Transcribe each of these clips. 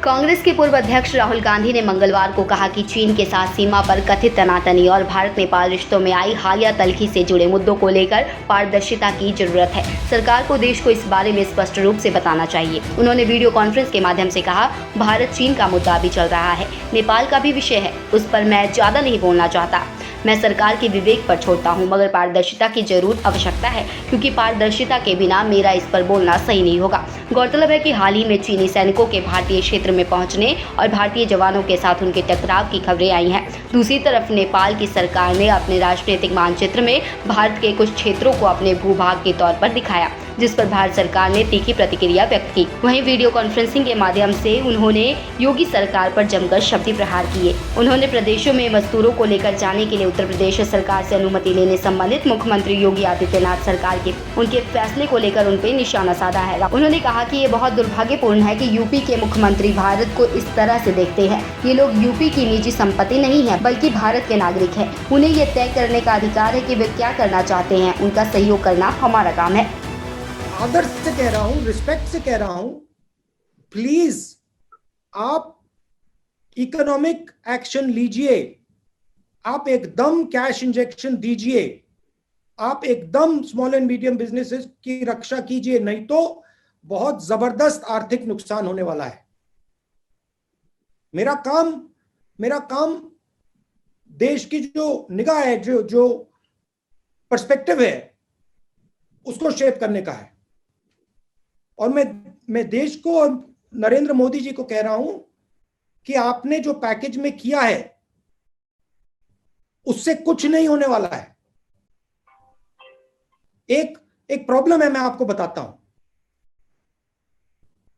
कांग्रेस के पूर्व अध्यक्ष राहुल गांधी ने मंगलवार को कहा कि चीन के साथ सीमा पर कथित तनातनी और भारत नेपाल रिश्तों में आई हालिया तल्खी से जुड़े मुद्दों को लेकर पारदर्शिता की जरूरत है। सरकार को देश को इस बारे में स्पष्ट रूप से बताना चाहिए। उन्होंने वीडियो कॉन्फ्रेंस के माध्यम से कहा, भारत चीन का मुद्दा अभी चल रहा है, नेपाल का भी विषय है, उस पर मैं ज्यादा नहीं बोलना चाहता। मैं सरकार के विवेक पर छोड़ता हूं, मगर पारदर्शिता की जरूर आवश्यकता है, क्योंकि पारदर्शिता के बिना मेरा इस पर बोलना सही नहीं होगा। गौरतलब है कि हाल ही में चीनी सैनिकों के भारतीय क्षेत्र में पहुंचने और भारतीय जवानों के साथ उनके टकराव की खबरें आई हैं। दूसरी तरफ नेपाल की सरकार ने अपने राजनीतिक मानचित्र में भारत के कुछ क्षेत्रों को अपने भूभाग के तौर पर दिखाया, जिस पर भारत सरकार ने तीखी प्रतिक्रिया व्यक्त की। वहीं वीडियो कॉन्फ्रेंसिंग के माध्यम से उन्होंने योगी सरकार पर जमकर शब्दी प्रहार किए। उन्होंने प्रदेशों में मजदूरों को लेकर जाने के लिए उत्तर प्रदेश सरकार से अनुमति लेने संबंधित मुख्यमंत्री योगी आदित्यनाथ सरकार के उनके फैसले को लेकर उन पर निशाना साधा है। उन्होंने कहा कि ये बहुत दुर्भाग्यपूर्ण है कि यूपी के मुख्यमंत्री भारत को इस तरह से देखते हैं। ये लोग यूपी की निजी संपत्ति नहीं है, बल्कि भारत के नागरिक हैं। उन्हें ये तय करने का अधिकार है कि वे क्या करना चाहते हैं। उनका सहयोग करना हमारा काम है। आदर से कह रहा हूं, रिस्पेक्ट से कह रहा हूं, प्लीज आप इकोनॉमिक एक्शन लीजिए, आप एकदम कैश इंजेक्शन दीजिए, आप एकदम स्मॉल एंड मीडियम बिजनेसेस की रक्षा कीजिए, नहीं तो बहुत जबरदस्त आर्थिक नुकसान होने वाला है। मेरा काम देश की जो निगाह है, जो पर्सपेक्टिव है, उसको शेप करने का है। और मैं देश को और नरेंद्र मोदी जी को कह रहा हूं कि आपने जो पैकेज में किया है उससे कुछ नहीं होने वाला है। एक प्रॉब्लम है, मैं आपको बताता हूं।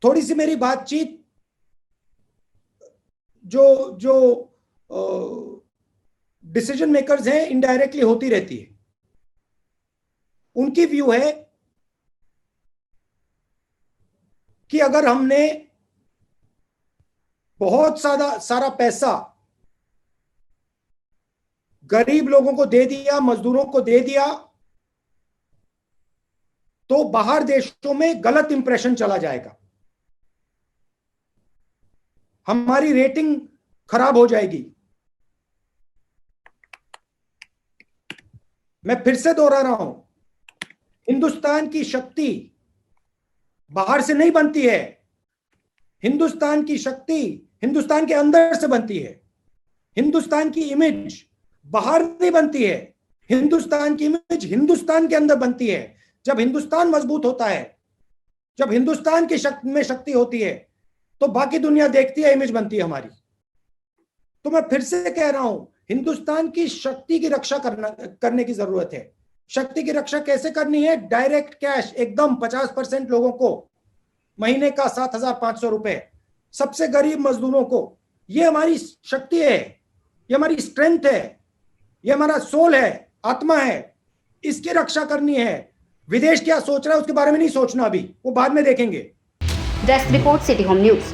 थोड़ी सी मेरी बातचीत जो डिसीजन मेकर्स हैं इनडायरेक्टली होती रहती है। उनकी व्यू है कि अगर हमने बहुत सारा पैसा गरीब लोगों को दे दिया, मजदूरों को दे दिया, तो बाहर देशों में गलत इंप्रेशन चला जाएगा, हमारी रेटिंग खराब हो जाएगी। मैं फिर से दोहरा रहा हूं, हिंदुस्तान की शक्ति बाहर से नहीं बनती है। हिंदुस्तान की शक्ति हिंदुस्तान के अंदर से बनती है। हिंदुस्तान की इमेज बाहर नहीं बनती है, हिंदुस्तान की इमेज हिंदुस्तान के अंदर बनती है। जब हिंदुस्तान मजबूत होता है, जब हिंदुस्तान की शक्ति में शक्ति होती है, तो बाकी दुनिया देखती है, इमेज बनती है हमारी। तो मैं फिर से कह रहा हूं, हिंदुस्तान की शक्ति की रक्षा करने की जरूरत है। शक्ति की रक्षा कैसे करनी है? डायरेक्ट कैश एकदम 50% लोगों को महीने का 7,500 रुपए, सबसे गरीब मजदूरों को। ये हमारी शक्ति है, ये हमारी स्ट्रेंथ है, ये हमारा सोल है, आत्मा है। इसकी रक्षा करनी है। विदेश क्या सोच रहा है उसके बारे में नहीं सोचना, अभी वो बाद में देखेंगे। Desk report, city home news.